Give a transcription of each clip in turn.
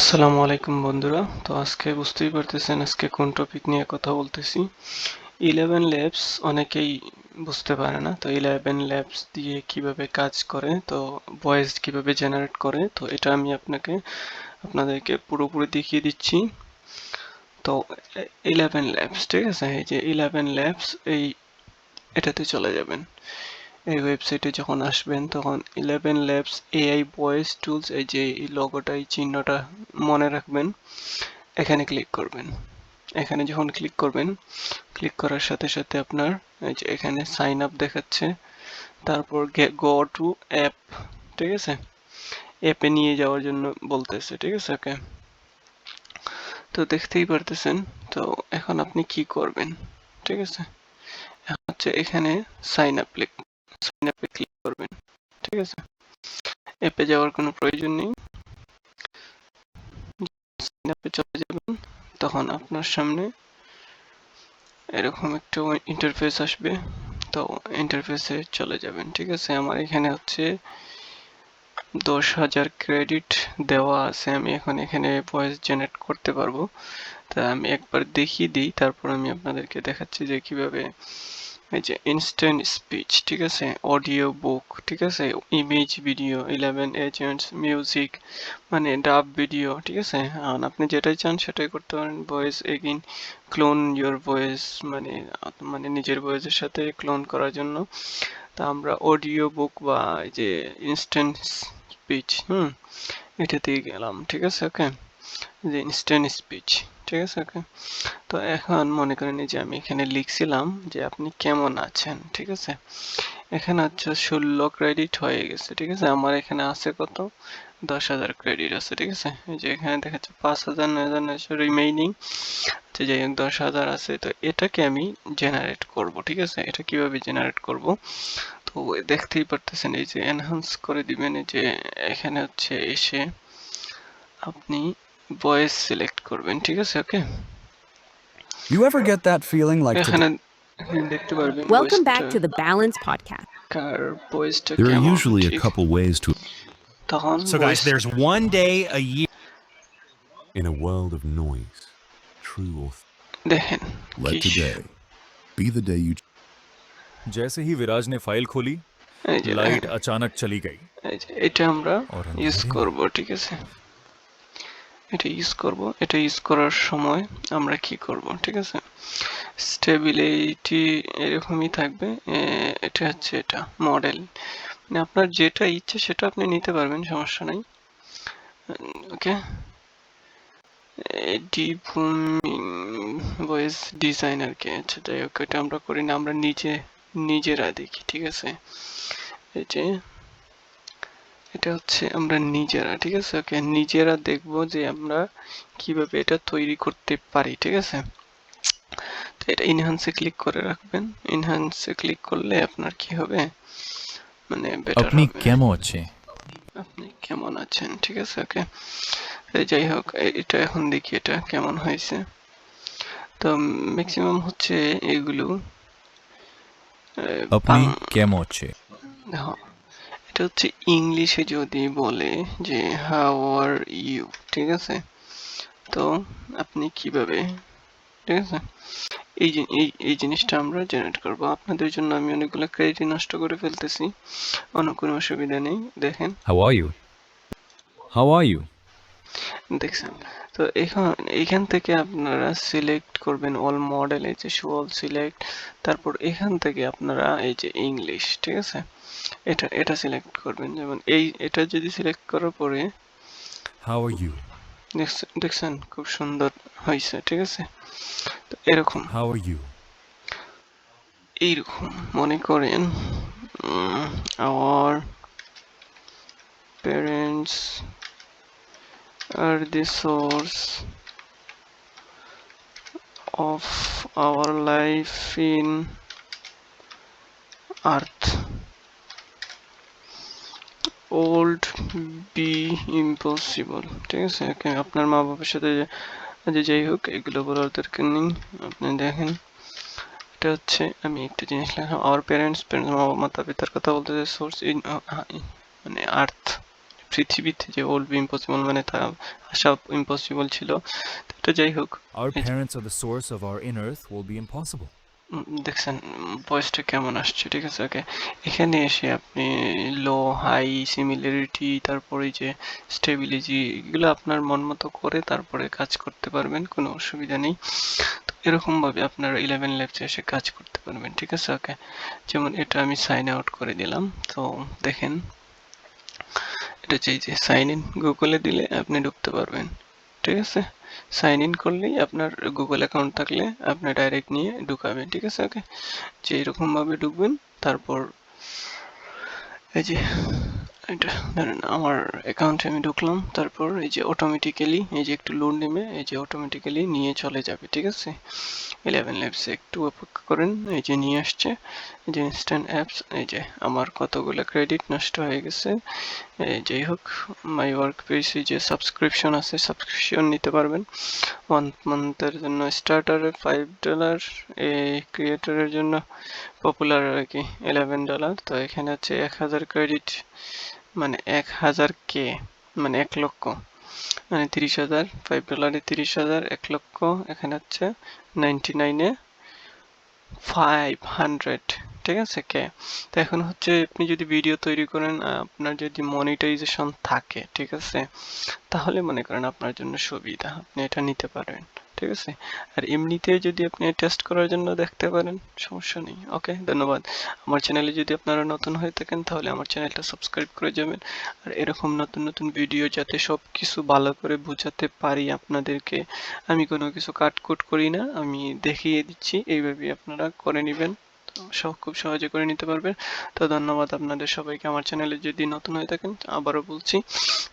আসসালামু আলাইকুম বন্ধুরা। তো আজকে বুঝতেই পারতেছেন আজকে কোন টপিক নিয়ে কথা বলতেছি। 11 ল্যাবস অনেকেই বুঝতে পারে না। তো 11 ল্যাবস দিয়ে কিভাবে কাজ করে, তো ভয়েস কিভাবে জেনারেট করে, তো এটা আমি আপনাদেরকে পুরোপুরি দেখিয়ে দিচ্ছি। তো 11 ল্যাবস, ঠিক আছে, এই যে 11 ল্যাবস, এটাতে চলে যাবেন। এই ওয়েবসাইটে যখন আসবেন তখন 11 ল্যাবস এআই ভয়েস টুলস, এই যে এই লোগোটা, এই চিহ্নটা মনে রাখবেন। এখানে ক্লিক করবেন। এখানে যখন ক্লিক করবেন, ক্লিক করার সাথে সাথে আপনার এই যে এখানে সাইন আপ দেখাচ্ছে, তারপর গো টু অ্যাপ, ঠিক আছে, অ্যাপে নিয়ে যাওয়ার জন্য বলতেছে, ঠিক আছে। ওকে, তো দেখতেই পারতেছেন। তো এখন আপনি কি করবেন, ঠিক আছে, এখন হচ্ছে এখানে সাইন আপ সাইন আপে ক্লিক করবেন, ঠিক আছে। অ্যাপে যাওয়ার কোনো প্রয়োজন নেই, সাইন আপে চলে যাবেন। তখন আপনার সামনে এরকম একটা ইন্টারফেস আসবে। তো ইন্টারফেসে চলে যাবেন, ঠিক আছে। আমার এখানে হচ্ছে 10,000 ক্রেডিট দেওয়া আছে, আমি এখন এখানে ভয়েস জেনারেট করতে পারবো। তা আমি একবার দেখিয়ে দিই, তারপর আমি আপনাদেরকে দেখাচ্ছি যে কিভাবে। এই যে ইনস্ট্যান্ট স্পিচ, ঠিক আছে, অডিও বুক, ঠিক আছে, ইমেজ ভিডিও, 11 এজেন্টস, মিউজিক, মানে ডাব ভিডিও, ঠিক আছে। আর আপনি যেটাই চান সেটাই করতে পারেন। Voice again, clone your voice, মানে নিজের ভয়েসের সাথে ক্লোন করার জন্য। তা আমরা অডিও বুক বা এই যে ইনস্ট্যান্ট স্পিচ, এটাতেই গেলাম, ঠিক আছে। ওকে, যে ইনস্ট্যান্ট স্পিচ, ঠিক আছে। ওকে, তো এখন মনে করেন যে আমি এখানে লিখছিলাম যে আপনি কেমন আছেন, ঠিক আছে। এখানে হচ্ছে 16 ক্রেডিট হয়ে গেছে, ঠিক আছে। আমার এখানে আছে কত, 10,000 ক্রেডিট আছে, ঠিক আছে। এই যে এখানে দেখাচ্ছে 5,000, 9,900 রিমেইনিং, তো যাই হোক 10,000 আছে। তো এটাকে আমি জেনারেট করব, ঠিক আছে। এটা কিভাবে জেনারেট করব, তো দেখতেই পারতেছেন, এই যে এনহান্স করে দিবেন। এই যে এখানে হচ্ছে এসে আপনি ভয়েস সিলেক্ট করবেন, ঠিক আছে। ওকে, You ever get that feeling like today? এখানে দেখতে পারবেন Welcome ভয়েসটা back to the Balance Podcast. কার, ভয়েসটা There are কেমন, usually a ঠিক। couple ways to. তখন So, guys, voice, there's one day a year. In a world of noise, true দেখেন let কি, today be the day you. जैसे ही विराज ने file खोली, এই যে लाइट দেখেন, अचानक चली गई এই যে এটা আমরা और ইউজ अंधेरे में করব, ঠিক আছে। এটা ইউজ করব। এটা ইউজ করার সময় আমরা কি করব, ঠিক আছে। স্টেবিলিটি এরকমই থাকবে। এটা হচ্ছে এটা মডেল, মানে আপনার যেটা ইচ্ছে সেটা আপনি নিতে পারবেন, সমস্যা নাই। ওকে, ডিবুমিং ভয়েস ডিজাইনার কে, আচ্ছা যাই হোক, এটা আমরা করি না, আমরা নিজেরা দেখি, ঠিক আছে। এই যে এটা হচ্ছে আমরা নিজেরা, ঠিক আছে। ওকে, নিজেরা দেখবো যে আমরা কিভাবে এটা তৈরি করতে পারি, ঠিক আছে। তো এটা ইনহ্যান্সে ক্লিক করে রাখবেন। ইনহ্যান্সে ক্লিক করলে আপনার কি হবে, মানে বেটার अपनी হবে। कैमो अच्छे আপনি কেমন আছেন, ঠিক আছে। ওকে, যাই হোক, এটা এখন দেখি এটা কেমন হয়েছে। তো ম্যাক্সিমাম হচ্ছে এগুলো अपनी कैमो अच्छे হ্যাঁ, এটা হচ্ছে ইংলিশে যদি বলে যে হাউ আর ইউ, ঠিক আছে। তো আপনি কিভাবে, ঠিক আছে, এই জিনিসটা আমরা জেনারেট করবো। আপনাদের জন্য আমি অনেকগুলো ক্রেডিট নষ্ট করে ফেলতেছি, অন্য কোনো অসুবিধা নেই। দেখেন, हाउ आर यू দেখছেন। তো এখান থেকে আপনারা সিলেক্ট করবেন অল মডেল, এই যে শো অল সিলেক্ট, তারপর এখান থেকে আপনারা এই যে ইংলিশ, ঠিক আছে, এটা সিলেক্ট করবেন। যেমন এটা যদি সিলেক্ট করার পরে हाउ आर यू দেখছেন খুব সুন্দর হয়েছে, ঠিক আছে। তো এরকম हाउ आर यू এইরকম মনে করেন our parents are the source of our life in earth, old be impossible, ঠিক আছে। আপনার মা বাবার সাথে যাই হোক এগুলো বলার দরকার নেই, আপনি দেখেন। এটা হচ্ছে আমি একটা জিনিস লিখলাম, আওয়ার প্যারেন্টস, মাতা পিতার কথা বলতে, সোর্স ইন, মানে আর্থ, পৃথিবীতে যে উইল বি ইম্পসিবল মানে তা আসা ইম্পসিবল ছিল। তো এটা যাই হোক, Our এই যে parents are the source of our in earth will be impossible. দেখছেন ভয়েসটা কেমন আসছে, ঠিক আছে ওকে। এখানে এসে আপনি লো হাই সিমিলারিটি তারপরে যে স্টেবিলিটি এগুলো আপনার মন মতো করে তারপরে কাজ করতে পারবেন, কোনো অসুবিধা নেই। তো এরকম ভাবে আপনারা 11 ল্যাবসে এসে কাজ করতে পারবেন, ঠিক আছে ওকে। যেমন এটা আমি সাইন আউট করে দিলাম, তো দেখেন এটা হচ্ছে এই যে সাইন ইন, গুগলে দিলে আপনি ঢুকতে পারবেন, ঠিক আছে। সাইন ইন করলেই আপনার গুগল অ্যাকাউন্ট থাকলে আপনি ডাইরেক্ট নিয়ে ঢুকাবেন, ঠিক আছে ওকে। যে এরকম ভাবে ঢুকবেন, তারপর এই যে এটা ধরেন আমার অ্যাকাউন্টে আমি ঢুকলাম, তারপর এই যে অটোমেটিক্যালি এই যে একটু লোড নেবে, এই যে অটোমেটিক্যালি নিয়ে চলে যাবে, ঠিক আছে। 11 ল্যাবসে একটু অপেক্ষা করেন, এই যে নিয়ে আসছে, এই যে ইনস্ট্যান্ট অ্যাপস, এই যে আমার কতগুলো ক্রেডিট নষ্ট হয়ে গেছে। যাই হোক, মাই ওয়ার্ক পেজে যে সাবস্ক্রিপশন আছে সাবস্ক্রিপশন নিতে পারবেন 1 মান্থের জন্য, স্টার্টারে $5, এই ক্রিয়েটরের জন্য পপুলার আর কি $11। তো এখানে হচ্ছে 1000 ক্রেডিট মানে 1000K মানে 1 লক্ষ মানে 30,000, $5 30,000, 1 লক্ষ এখানে হচ্ছে 99 এ 500, ঠিক আছে কে। তো এখন হচ্ছে আপনি যদি ভিডিও তৈরি করেন, আপনার যদি মনিটাইজেশন থাকে, ঠিক আছে, তাহলে মনে করেন আপনার জন্য সুবিধা, আপনি এটা নিতে পারেন, ঠিক আছে। আর এমনিতে যদি আপনি টেস্ট করার জন্য দেখতে পারেন, সমস্যা নেই। ওকে, ধন্যবাদ। আমার চ্যানেলে যদি আপনারা নতুন হয়ে থাকেন তাহলে আমার চ্যানেলটা সাবস্ক্রাইব করে যাবেন। আর এরকম নতুন নতুন ভিডিও যাতে সব কিছু ভালো করে বোঝাতে পারি আপনাদেরকে, আমি কোনো কিছু কাটকুট করি না, আমি দেখিয়ে দিচ্ছি, এইভাবে আপনারা করে নেবেন, খুব সহজে করে নিতে পারবেন। তো ধন্যবাদ আপনাদের সবাইকে। আমার চ্যানেলে যদি নতুন হয়ে থাকেন, আবারও বলছি,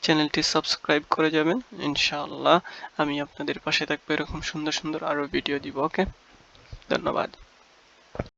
চ্যানেলটি সাবস্ক্রাইব করে যাবেন, ইনশাআল্লাহ আমি আপনাদের পাশে থাকবো, এরকম সুন্দর সুন্দর আরো ভিডিও দিব। ওকে, ধন্যবাদ।